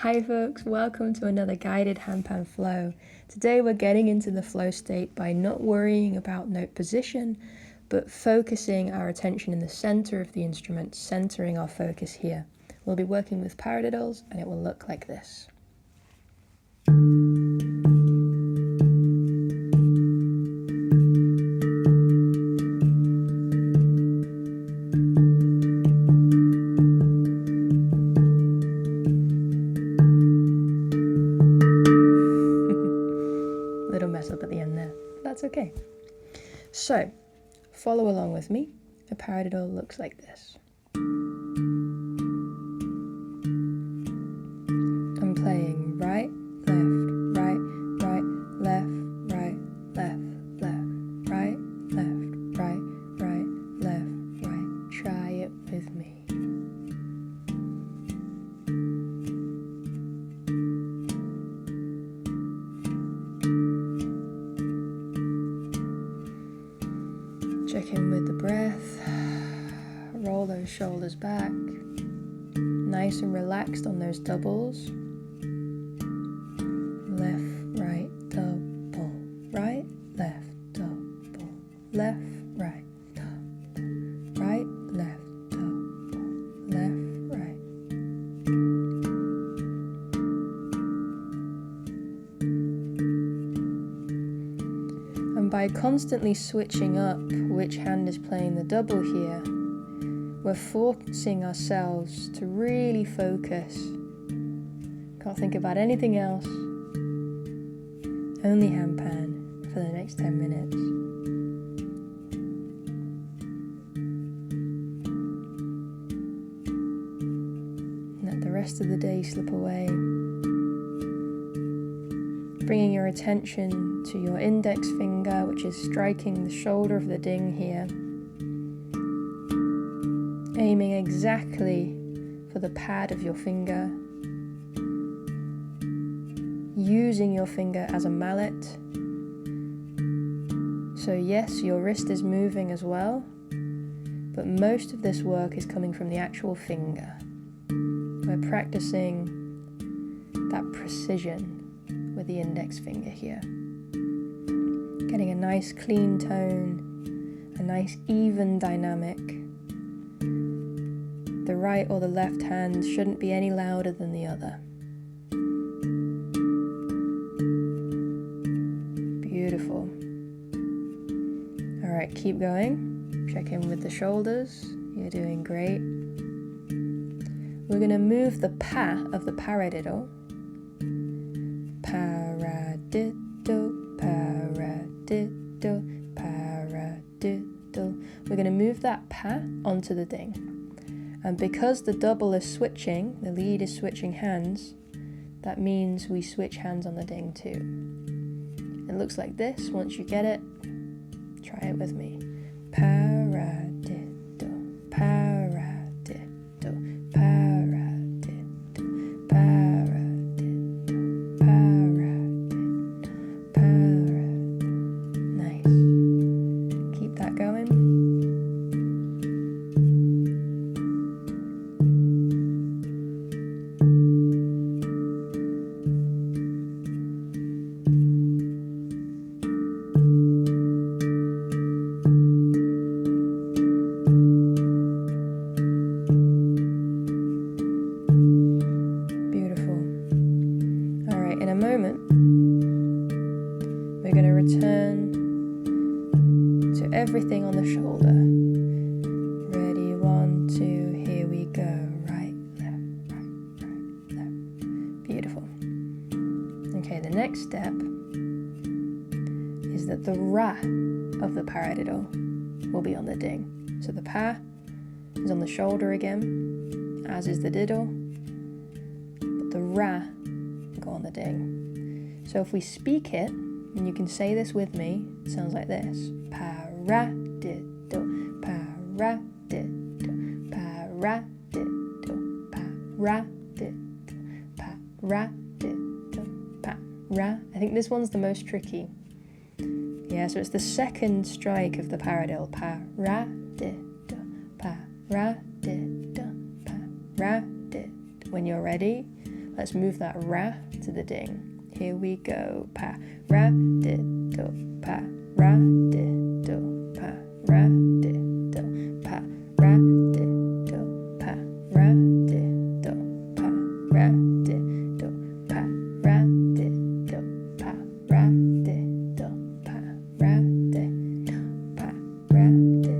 Hi folks, welcome to another guided handpan flow. Today we're getting into the flow state by not worrying about note position, but focusing our attention in the center of the instrument, centering our focus here. We'll be working with paradiddles and it will look like this. Little mess up at the end there. That's okay. So, follow along with me. A paradiddle looks like this. I'm playing right, left, right, right, left, right, left, left, right, left, right, right, left, right. Try it with me. Check in with the breath, roll those shoulders back, nice and relaxed on those doubles. Left, right, double, right, left, double, left, right, double, right, left, double, left, right. And by constantly switching up which hand is playing the double here, we're forcing ourselves to really focus. Can't think about anything else. Only handpan for the next 10 minutes. And let the rest of the day slip away. Bringing your attention to your index finger, which is striking the shoulder of the ding here. Aiming exactly for the pad of your finger. Using your finger as a mallet. So yes, your wrist is moving as well, but most of this work is coming from the actual finger. We're practicing that precision with the index finger here. Getting a nice clean tone, a nice even dynamic. The right or the left hand shouldn't be any louder than the other. Beautiful. All right, keep going. Check in with the shoulders. You're doing great. We're going to move the pa of the paradiddle. Paradiddle, paradiddle, paradiddle. We're going to move that pa onto the ding. And because the double is switching, the lead is switching hands, that means we switch hands on the ding too. It looks like this. Once you get it, try it with me. Paradiddle, paradiddle, paradiddle, paradiddle, paradiddle, paradiddle. Nice. Keep that going. We're going to return to everything on the shoulder. Ready, 1, 2, here we go. Right, left, right, right, left. Beautiful. Okay, the next step is that the ra of the paradiddle will be on the ding. So the pa is on the shoulder again, as is the diddle, but the ra will go on the ding. So if we speak it, and you can say this with me, it sounds like this. Paradiddle, paradiddle, paradiddle, paradiddle, paradiddle, para. I think this one's the most tricky. Yeah, so it's the second strike of the paradiddle. Paradiddle, paradiddle, paradiddle. When you're ready, Let's move that ra to the ding. Here we go. Pa, ra, di, do, pa, ra, di, do, pa, ra, di, do, pa, ra, di, do, pa, ra, di, do, pa, ra, di, do, pa, ra, di, do, pa, ra, di, do, pa, ra, di, do, pa, ra, di, do.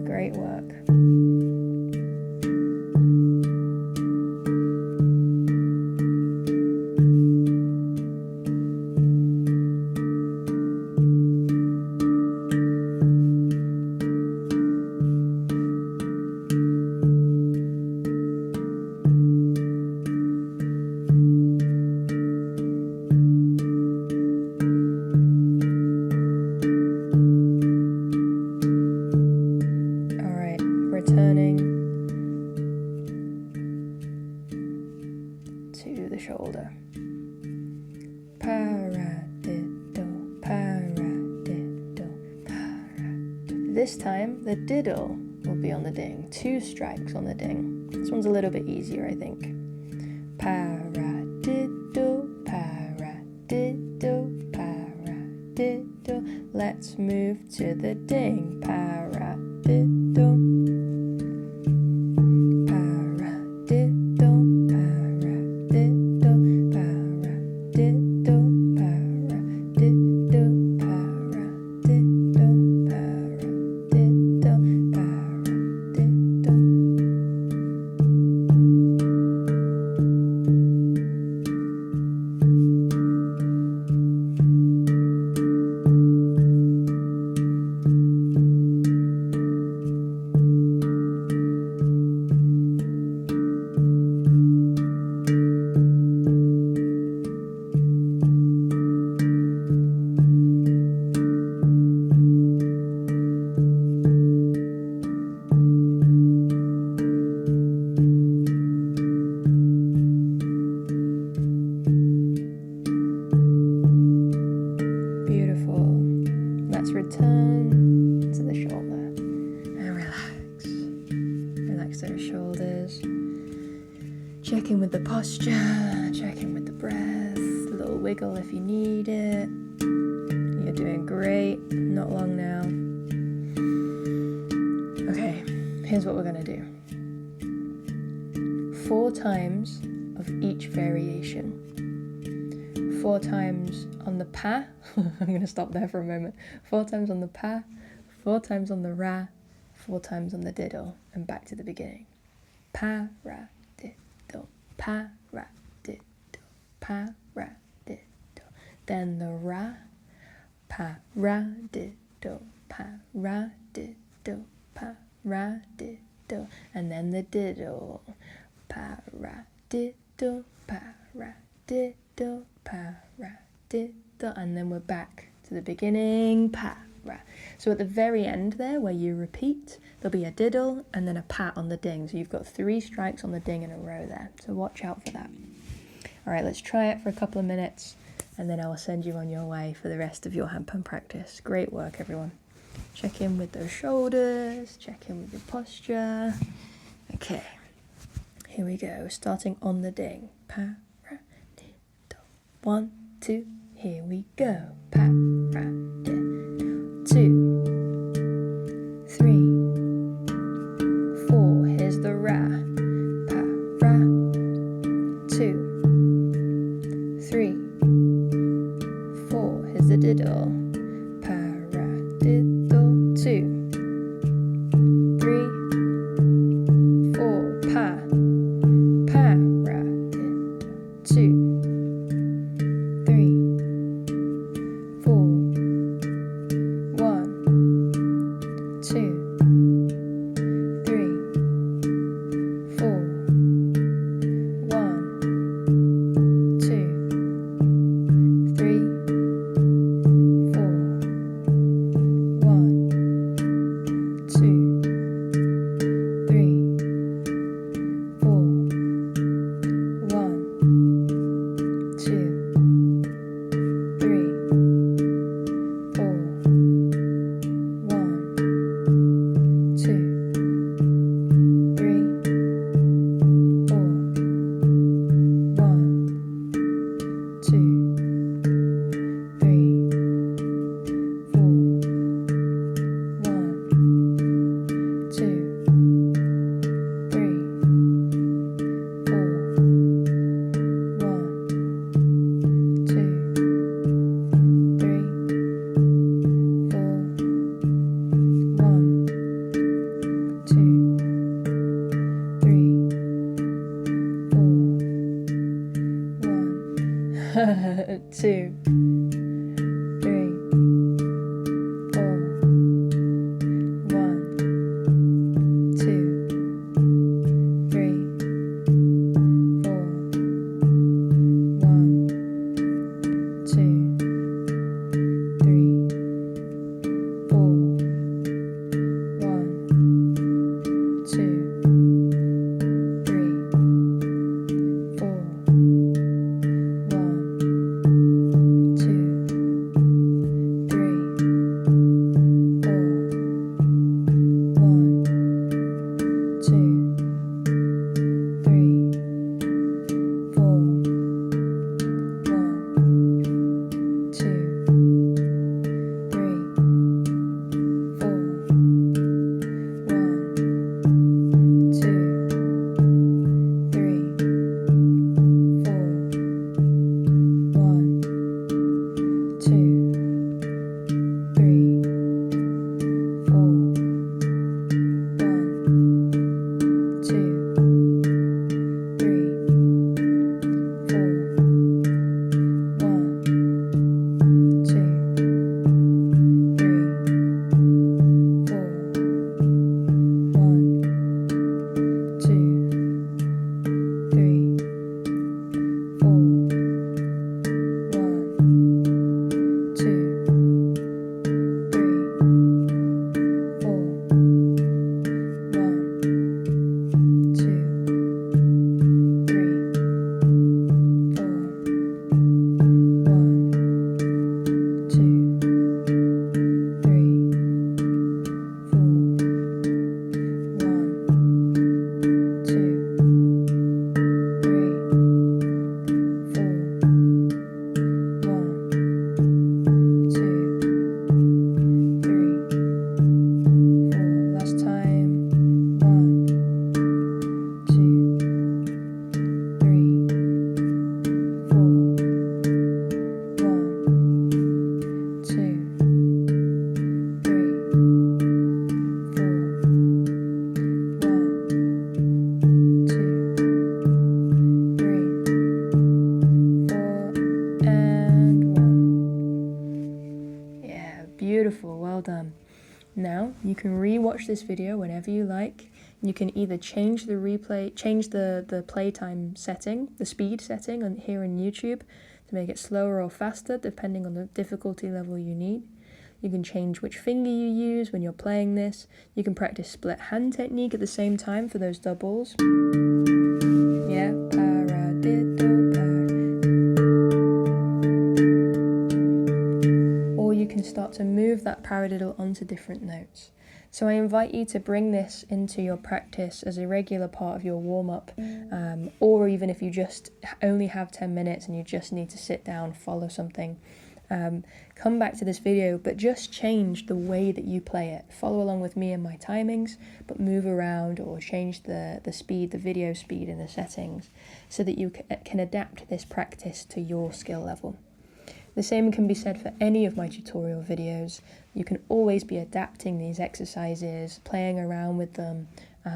Great work. Returning to the shoulder. Paradiddle, paradiddle, paradiddle. This time the diddle will be on the ding. 2 strikes on the ding. This one's a little bit easier, I think. Paradiddle, paradiddle, paradiddle. Let's move to the ding. Paradiddle. Return to the shoulder and relax. Relax those shoulders. Check in with the posture, check in with the breath, a little wiggle if you need it. You're doing great, not long now. Okay, here's what we're gonna do. 4 times of each variation. 4 times on the pa. I'm going to stop there for a moment. 4 times on the pa, 4 times on the ra, 4 times on the diddle, and back to the beginning. Pa, ra, diddle, pa, ra, diddle, pa, ra, diddle. Then the ra, pa, ra, diddle, pa, ra, diddle, pa, ra, diddle. And then the diddle. Pa, ra, diddle, pa, ra, diddle, pa, ra, diddle, and then we're back to the beginning, pa, ra. So at the very end there, where you repeat, there'll be a diddle and then a pat on the ding. So you've got 3 strikes on the ding in a row there. So watch out for that. All right, let's try it for a couple of minutes, and then I will send you on your way for the rest of your handpan practice. Great work, everyone. Check in with those shoulders, check in with your posture. Okay, here we go, starting on the ding. Pa, ra, diddle. 1, 2, here we go. Pa, ra, diddle. 2, 3, 4, here's the ra. Pa, ra, 2, 3, 4, here's the diddle. Pa, ra, diddle. 2, 3, 4, pa, pa, ra, diddle. 2, 4, 2, 3, 4, 1, 2, 3, 4, 1, 2, 3, 4, 1, 2, 3, 4, 1, 2, 3, 4, 1, 2, 3, 4, 1, 2, 3, 4, 1. Yeah, beautiful, well done. Now you can re-watch this video whenever you like. You can either change the playtime setting, the speed setting on here on YouTube to make it slower or faster depending on the difficulty level you need. You can change which finger you use when you're playing this. You can practice split hand technique at the same time for those doubles. Yeah, paradiddle, or you can start to move that paradiddle onto different notes. So I invite you to bring this into your practice as a regular part of your warm-up, or even if you just only have 10 minutes and you just need to sit down, follow something, come back to this video, but just change the way that you play it. Follow along with me and my timings, but move around or change the speed, the video speed in the settings, so that you can adapt this practice to your skill level. The same can be said for any of my tutorial videos. You can always be adapting these exercises, playing around with them,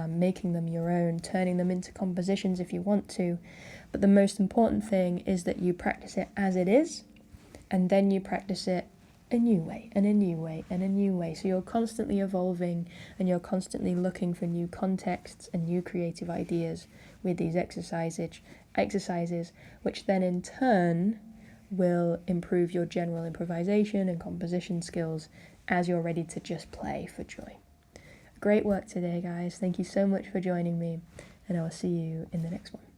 making them your own, turning them into compositions if you want to. But the most important thing is that you practice it as it is, and then you practice it a new way, and a new way, and a new way. So you're constantly evolving, and you're constantly looking for new contexts and new creative ideas with these exercises, which then in turn will improve your general improvisation and composition skills as you're ready to just play for joy. Great work today, guys. Thank you so much for joining me, and I will see you in the next one.